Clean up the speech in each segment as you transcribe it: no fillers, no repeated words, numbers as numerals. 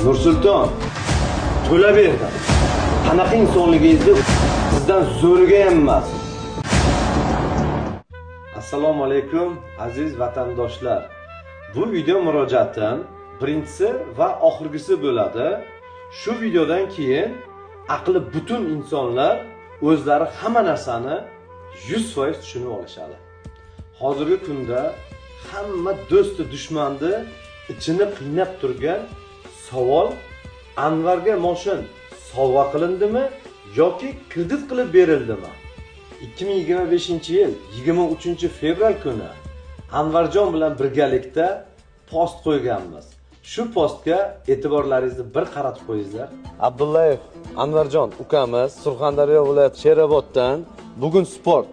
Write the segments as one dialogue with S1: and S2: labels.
S1: Nursulton, to'la berdim. Qanaqa insonligingizni sizdan zo'riga ham emas. Assalomu alaykum aziz vatandoshlar. Bu video murojaatim birinchisi va oxirgisi bo'ladi. Shu videodan keyin aqli butun insonlar o'zlari hamma narsani 100% tushunib olishadi. Hozirgi kunda hamma do'sti dushmanni ichini qiynab turgan savol: Anvarga moshin sovg'a qilindimi yoki kredit qilib berildimi? 2025-yil 23-fevral kuni Anvarjon bilan birgalikda post qo'yganmiz. Shu postga e'tiborlaringizni bir qaratib qo'yinglar. Abdullayev Anvarjon ukamiz Surxondaryo viloyati Sheroboddan bugun sport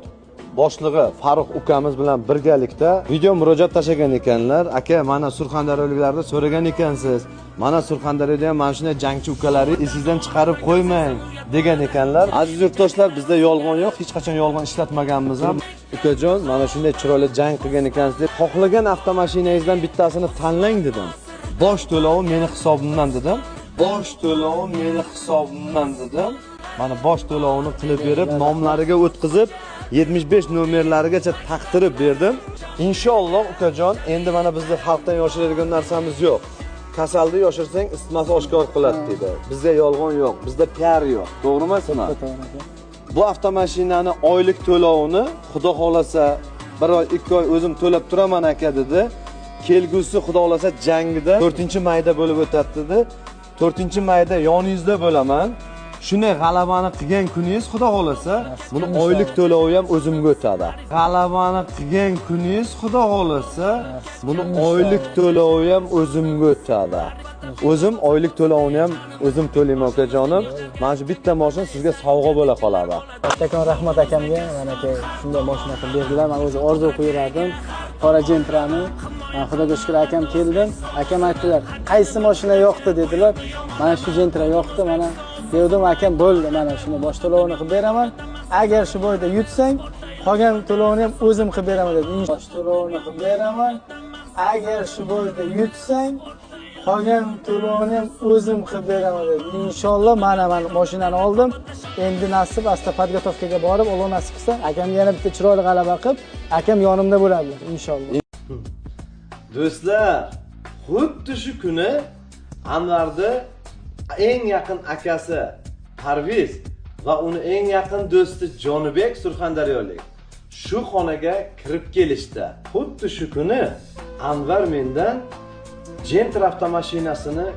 S1: boshlig'i Farruh ukamiz bilan birgalikda video murojaat tashlagan ekanlar. Aka, mana surxondaryoliklarni so'ragan ekansiz. Mana Surxondaryoda ham mana shunday jangchi ukalaringiz esingizdan chiqarib qo'ymang degan ekanlar. Aziz yurtdoshlar, bizda yolg'on yo'q, hech qachon yolg'on ishlatmaganmiz ham. Ukajon, mana shunday chiroyli jang qilgan ekansiz deb xohlagan avtomashinangizdan bittasini tanlang dedim. Bosh to'lovi meni hisobimdan dedim. Bosh to'lovi meni hisobimdan dedim. Mana bosh to'lovini qilib berib, nomlariga o'tkazib 75 nomerlarigacha taqdirib berdim. Inshaalloh ukajon, endi mana bizda xalqdan yoshiradigan narsamiz yo'q. Kasalni yoshirsang isitmasi oshkor qiladi dedi. Bizda yolg'on yo'q, bizda PR yo'q. To'g'rimi emasmi? Bu avtomashinani oylik to'lovini xudo xolasa 1 oy, 2 oy o'zim to'lab turaman aka dedi. Kelgusi xudo xolasa jangida 4-mayda bo'lib o'tadi dedi. 4-mayda yoningizda bo'laman. Shunday g'alabani qilgan kuningiz xudo xolasa buni oylik to'lovi ham o'zimga o'tadi. G'alabani qilgan kuningiz xudo xolasa buni oylik to'lovi ham o'zimga o'tadi. O'zim oylik to'lovini ham o'zim to'layman ukajonim. Mana shu bitta mashina sizga sovg'a bo'la qoladi.
S2: Kattakon rahmat akamga, mana aka shunday mashina qilib berdilar. Men o'zi orzu qo'yardim. Qora Gentrani. Xudoga shukr akam keldim. Akam aytdilar, "Qaysi mashina yoqdi?" dedilar. Mana shu Gentra yoqdi, mana dedim akam bo'ldi, mana shuni bosh to'lovini qilib beraman. Agar shu boyda yutsang, qolgan to'lovini ham o'zim qilib beraman dedi. Bosh to'lovini qilib beraman. Agar shu boyda yutsang, qolgan to'lovini ham o'zim qilib beraman dedi. Inshaalloh mana mashinani oldim. Endi nasib asta podgotovkaga borib, Alloh nasib qilsa, akam yana bitta chiroyli g'alaba qilib, akam yonimda bo'ladilar inshaalloh.
S1: Do'stlar, xuddi shu kuni Anvarni eng yaqin akasi Parviz va uni eng yaqin do'sti Jonibek Surxondaryolik shu xonaga kirib kelishdi. Xuddi shu kuni Anvar mendan Gentra avtomashinasini